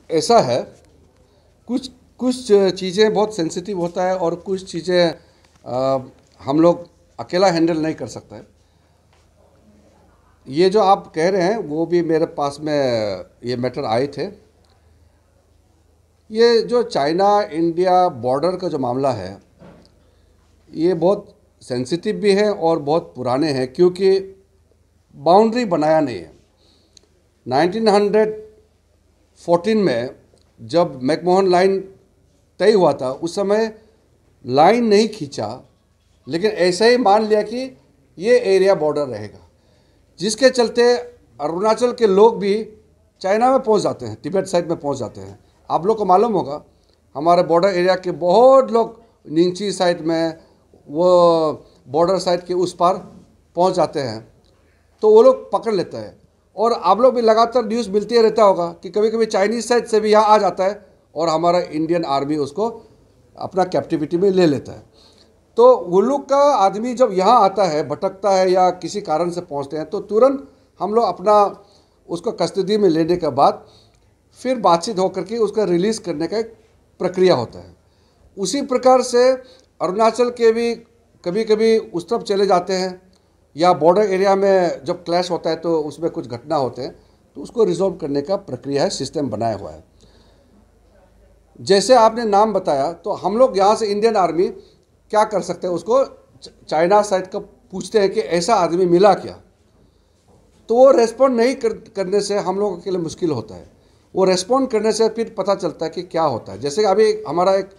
ऐसा है, कुछ कुछ चीज़ें बहुत सेंसिटिव होता है और कुछ चीज़ें हम लोग अकेला हैंडल नहीं कर सकता है। ये जो आप कह रहे हैं वो भी मेरे पास में ये मैटर आए थे। ये जो चाइना इंडिया बॉर्डर का जो मामला है ये बहुत सेंसिटिव भी है और बहुत पुराने हैं, क्योंकि बाउंड्री बनाया नहीं है। 1914 में जब मैकमोहन लाइन तय हुआ था उस समय लाइन नहीं खींचा, लेकिन ऐसे ही मान लिया कि ये एरिया बॉर्डर रहेगा, जिसके चलते अरुणाचल के लोग भी चाइना में पहुंच जाते हैं, तिब्बत साइड में पहुंच जाते हैं। आप लोग को मालूम होगा हमारे बॉर्डर एरिया के बहुत लोग निंगची साइड में, वो बॉर्डर साइड के उस पार पहुंच जाते हैं, तो वो लोग पकड़ लेता है। और आप लोग भी लगातार न्यूज़ मिलती रहता होगा कि कभी कभी चाइनीज़ साइड से भी यहाँ आ जाता है और हमारा इंडियन आर्मी उसको अपना कैप्टिविटी में ले लेता है। तो वो लोग का आदमी जब यहाँ आता है, भटकता है या किसी कारण से पहुँचते हैं, तो तुरंत हम लोग अपना उसको कस्टडी में लेने के बाद फिर बातचीत होकर के उसका रिलीज़ करने का एक प्रक्रिया होता है। उसी प्रकार से अरुणाचल के भी कभी कभी उस तरफ चले जाते हैं, या बॉर्डर एरिया में जब क्लैश होता है तो उसमें कुछ घटना होते हैं, तो उसको रिजॉल्व करने का प्रक्रिया है, सिस्टम बनाया हुआ है। जैसे आपने नाम बताया, तो हम लोग यहाँ से इंडियन आर्मी क्या कर सकते हैं, उसको चाइना साइड का पूछते हैं कि ऐसा आदमी मिला क्या, तो वो रेस्पॉन्ड नहीं करने से हम लोगों के लिए मुश्किल होता है। वो रेस्पॉन्ड करने से फिर पता चलता है कि क्या होता है। जैसे अभी हमारा एक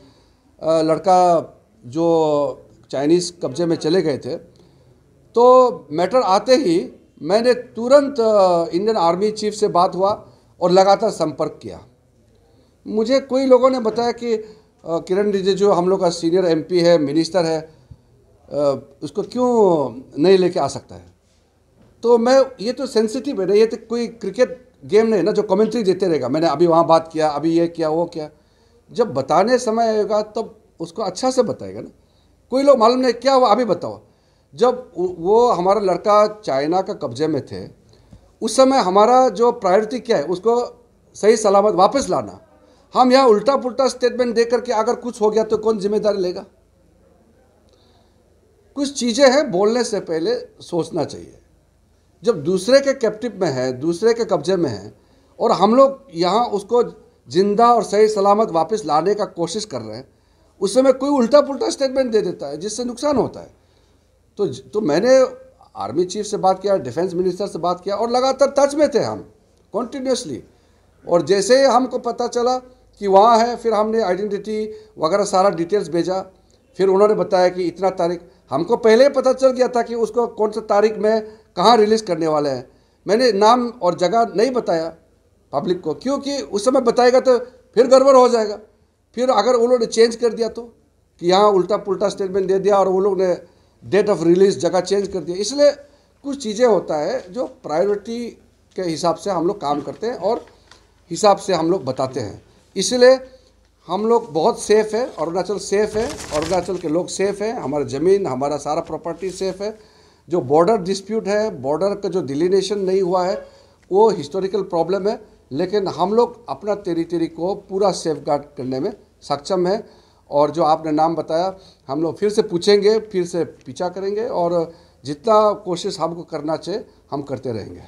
लड़का जो चाइनीज़ कब्जे में चले गए थे, तो मैटर आते ही मैंने तुरंत इंडियन आर्मी चीफ से बात हुआ और लगातार संपर्क किया। मुझे कोई लोगों ने बताया कि किरण रिजिजू हम लोग का सीनियर एमपी है, मिनिस्टर है, उसको क्यों नहीं लेके आ सकता है। तो मैं, ये तो सेंसिटिव है ना, ये तो कोई क्रिकेट गेम नहीं है ना जो कमेंट्री देते रहेगा, मैंने अभी वहाँ बात किया, अभी ये किया वो किया। जब बताने समय आएगा तब उसको अच्छा से बताएगा ना। कोई लोग मालूम नहीं क्या हुआ, अभी बताओ। जब वो हमारा लड़का चाइना का कब्जे में थे उस समय हमारा जो प्रायोरिटी क्या है, उसको सही सलामत वापस लाना। हम यहाँ उल्टा पुल्टा स्टेटमेंट दे करके अगर कुछ हो गया तो कौन जिम्मेदारी लेगा। कुछ चीज़ें हैं बोलने से पहले सोचना चाहिए। जब दूसरे के कैप्टिव में है, दूसरे के कब्जे में है, और हम लोग यहाँ उसको जिंदा और सही सलामत वापस लाने का कोशिश कर रहे हैं, उस समय कोई उल्टा पुल्टा स्टेटमेंट दे देता है जिससे नुकसान होता है। तो मैंने आर्मी चीफ से बात किया, डिफेंस मिनिस्टर से बात किया, और लगातार टच में थे हम कॉन्टीन्यूसली। और जैसे ही हमको पता चला कि वहाँ है, फिर हमने आइडेंटिटी वगैरह सारा डिटेल्स भेजा। फिर उन्होंने बताया कि इतना तारीख, हमको पहले ही पता चल गया था कि उसको कौन सा तारीख में कहाँ रिलीज़ करने वाले हैं। मैंने नाम और जगह नहीं बताया पब्लिक को, क्योंकि उस समय बताएगा तो फिर गड़बड़ हो जाएगा। फिर अगर उन्होंने चेंज कर दिया तो कि यहाँ उल्टा पुल्टा स्टेटमेंट दे दिया और वो लोग ने डेट ऑफ रिलीज़ जगह चेंज कर दिया। इसलिए कुछ चीज़ें होता है जो प्रायोरिटी के हिसाब से हम लोग काम करते हैं और हिसाब से हम लोग बताते हैं। इसलिए हम लोग बहुत सेफ़ है, अरुणाचल सेफ़ है, अरुणाचल के लोग सेफ़ हैं, हमारा ज़मीन, हमारा सारा प्रॉपर्टी सेफ़ है। जो बॉर्डर डिस्प्यूट है, बॉर्डर का जो डिलिनेशन नहीं हुआ है, वो हिस्टोरिकल प्रॉब्लम है, लेकिन हम लोग अपना टेरिटरी को पूरा सेफ गार्ड करने में सक्षम है। और जो आपने नाम बताया, हम लोग फिर से पूछेंगे, फिर से पीछा करेंगे, और जितना कोशिश हमको करना चाहिए हम करते रहेंगे।